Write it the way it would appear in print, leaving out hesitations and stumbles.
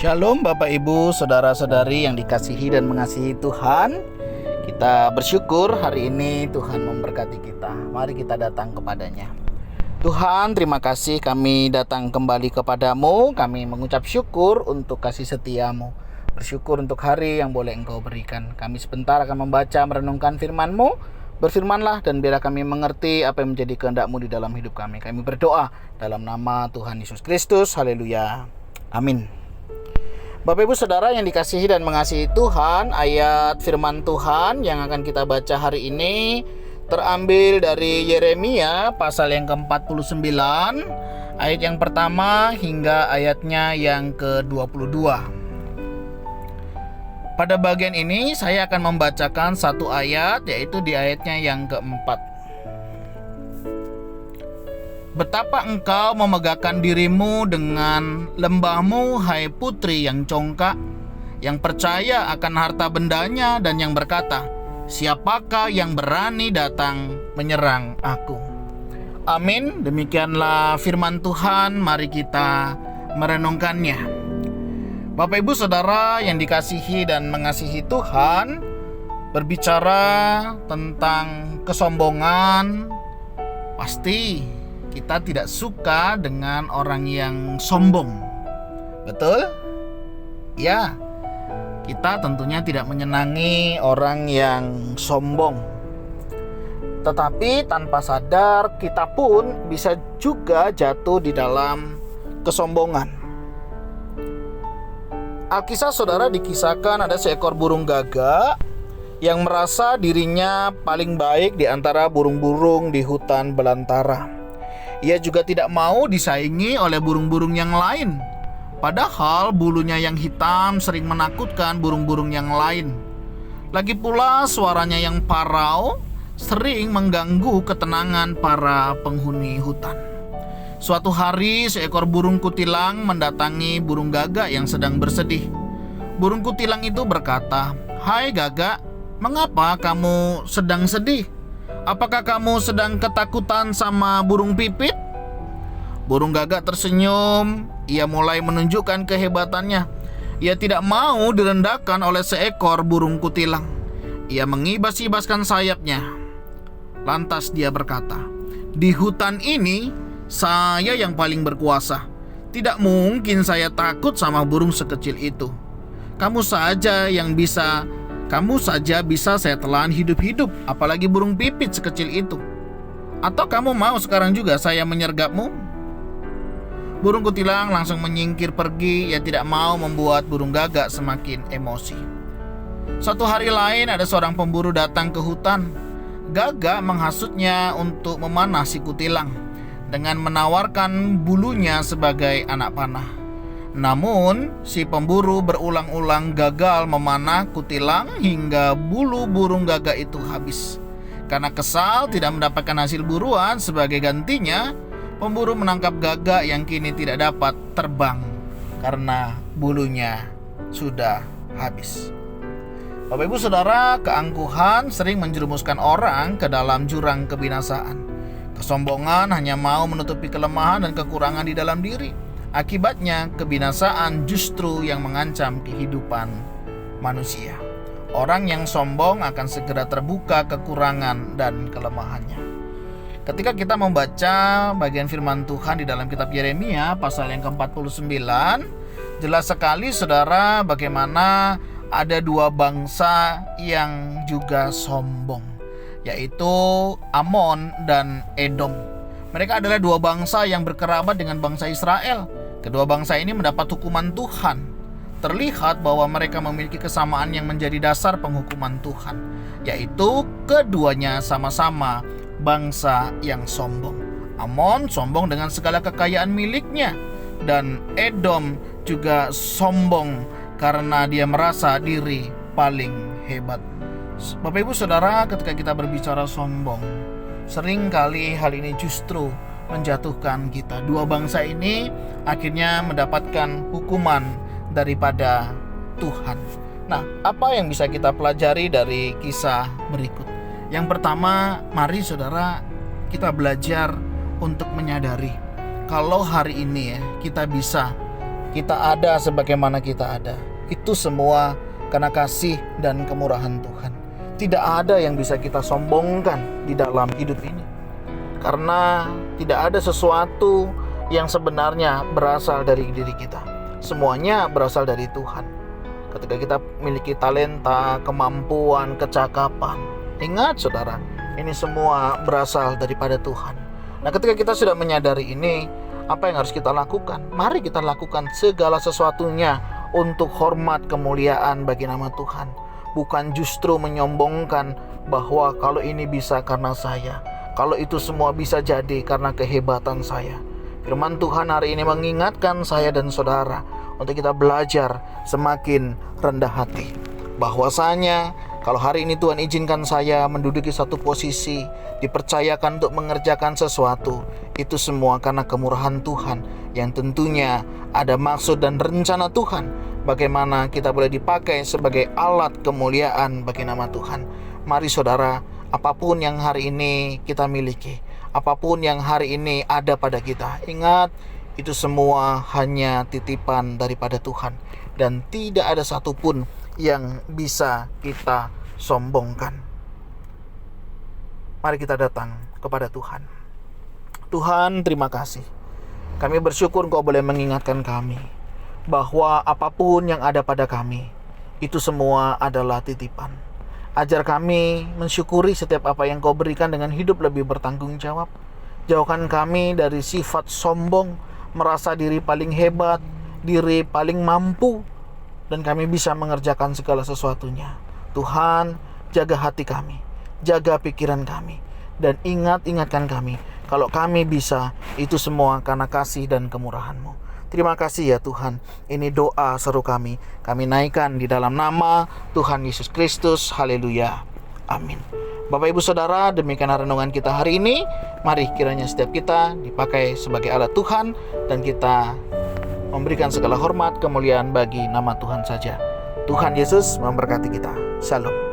Shalom Bapak Ibu, Saudara-saudari yang dikasihi dan mengasihi Tuhan. Kita bersyukur hari ini Tuhan memberkati kita. Mari kita datang kepadanya. Tuhan, terima kasih kami datang kembali kepadamu. Kami mengucap syukur untuk kasih setiamu. Bersyukur untuk hari yang boleh Engkau berikan. Kami sebentar akan membaca merenungkan firman-Mu. Berfirmanlah dan biarlah kami mengerti apa yang menjadi kehendak-Mu di dalam hidup kami. Kami berdoa dalam nama Tuhan Yesus Kristus. Haleluya. Amin. Bapak Ibu Saudara yang dikasihi dan mengasihi Tuhan, ayat firman Tuhan yang akan kita baca hari ini terambil dari Yeremia pasal yang ke-49, ayat yang pertama hingga ayatnya yang ke-22. Pada bagian ini saya akan membacakan satu ayat, yaitu di ayatnya yang keempat. Betapa engkau memegahkan dirimu dengan lembahmu, hai putri yang congkak, yang percaya akan harta bendanya dan yang berkata, siapakah yang berani datang menyerang aku? Amin. Demikianlah firman Tuhan, mari kita merenungkannya. Bapak Ibu Saudara yang dikasihi dan mengasihi Tuhan, berbicara tentang kesombongan, pasti kita tidak suka dengan orang yang sombong. Betul? Ya, kita tentunya tidak menyenangi orang yang sombong. Tetapi tanpa sadar kita pun bisa juga jatuh di dalam kesombongan. Alkisah Saudara dikisahkan ada seekor burung gagak yang merasa dirinya paling baik di antara burung-burung di hutan belantara. Ia juga tidak mau disaingi oleh burung-burung yang lain. Padahal bulunya yang hitam sering menakutkan burung-burung yang lain. Lagi pula suaranya yang parau sering mengganggu ketenangan para penghuni hutan. Suatu hari seekor burung kutilang mendatangi burung gagak yang sedang bersedih. Burung kutilang itu berkata, "Hai gagak, mengapa kamu sedang sedih? Apakah kamu sedang ketakutan sama burung pipit?" Burung gagak tersenyum. Ia mulai menunjukkan kehebatannya. Ia tidak mau direndahkan oleh seekor burung kutilang. Ia mengibas-ibaskan sayapnya. Lantas dia berkata, "Di hutan ini saya yang paling berkuasa. Tidak mungkin saya takut sama burung sekecil itu. Kamu saja bisa saya telan hidup-hidup, apalagi burung pipit sekecil itu. Atau kamu mau sekarang juga saya menyergapmu?" Burung kutilang langsung menyingkir pergi. Ia tidak mau membuat burung gagak semakin emosi. Suatu hari lain ada seorang pemburu datang ke hutan. Gagak menghasutnya untuk memanah si kutilang dengan menawarkan bulunya sebagai anak panah. Namun, si pemburu berulang-ulang gagal memanah kutilang hingga bulu burung gagak itu habis. Karena kesal tidak mendapatkan hasil buruan, sebagai gantinya, pemburu menangkap gagak yang kini tidak dapat terbang karena bulunya sudah habis. Bapak Ibu Saudara, keangkuhan sering menjerumuskan orang ke dalam jurang kebinasaan. Kesombongan hanya mau menutupi kelemahan dan kekurangan di dalam diri. Akibatnya, kebinasaan justru yang mengancam kehidupan manusia. Orang yang sombong akan segera terbuka kekurangan dan kelemahannya. Ketika kita membaca bagian firman Tuhan di dalam kitab Yeremia pasal yang ke-49, jelas sekali Saudara bagaimana ada dua bangsa yang juga sombong, yaitu Amon dan Edom. Mereka adalah dua bangsa yang berkerabat dengan bangsa Israel. Kedua bangsa ini mendapat hukuman Tuhan. Terlihat bahwa mereka memiliki kesamaan yang menjadi dasar penghukuman Tuhan, yaitu keduanya sama-sama bangsa yang sombong. Amon sombong dengan segala kekayaan miliknya, dan Edom juga sombong karena dia merasa diri paling hebat. Bapak Ibu Saudara, ketika kita berbicara sombong, seringkali hal ini justru menjatuhkan kita. Dua bangsa ini akhirnya mendapatkan hukuman daripada Tuhan. Nah, apa yang bisa kita pelajari dari kisah berikut? Yang pertama, mari Saudara kita belajar untuk menyadari kalau hari ini kita bisa kita ada sebagaimana kita ada. Itu semua karena kasih dan kemurahan Tuhan. Tidak ada yang bisa kita sombongkan di dalam hidup ini, karena tidak ada sesuatu yang sebenarnya berasal dari diri kita. Semuanya berasal dari Tuhan. Ketika kita memiliki talenta, kemampuan, kecakapan, ingat saudara, ini semua berasal daripada Tuhan. Nah, ketika kita sudah menyadari ini, apa yang harus kita lakukan? Mari kita lakukan segala sesuatunya untuk hormat kemuliaan bagi nama Tuhan. Bukan justru menyombongkan bahwa kalau ini bisa karena saya, kalau itu semua bisa jadi karena kehebatan saya. Firman Tuhan hari ini mengingatkan saya dan saudara untuk kita belajar semakin rendah hati. Bahwasanya kalau hari ini Tuhan izinkan saya menduduki satu posisi, dipercayakan untuk mengerjakan sesuatu, itu semua karena kemurahan Tuhan, yang tentunya ada maksud dan rencana Tuhan, bagaimana kita boleh dipakai sebagai alat kemuliaan bagi nama Tuhan. Mari saudara, apapun yang hari ini kita miliki, apapun yang hari ini ada pada kita, ingat, itu semua hanya titipan daripada Tuhan, dan tidak ada satupun yang bisa kita sombongkan. Mari kita datang kepada Tuhan. Tuhan, terima kasih. Kami bersyukur Engkau boleh mengingatkan kami bahwa apapun yang ada pada kami, itu semua adalah titipan. Ajar kami mensyukuri setiap apa yang Kau berikan dengan hidup lebih bertanggung jawab. Jauhkan kami dari sifat sombong, merasa diri paling hebat, diri paling mampu, dan kami bisa mengerjakan segala sesuatunya. Tuhan, jaga hati kami, jaga pikiran kami, dan ingatkan kami, kalau kami bisa, itu semua karena kasih dan kemurahan-Mu. Terima kasih ya Tuhan. Ini doa seru kami naikkan di dalam nama Tuhan Yesus Kristus. Haleluya. Amin. Bapak Ibu Saudara, demikian renungan kita hari ini. Mari kiranya setiap kita dipakai sebagai alat Tuhan, dan kita memberikan segala hormat kemuliaan bagi nama Tuhan saja. Tuhan Yesus memberkati kita. Shalom.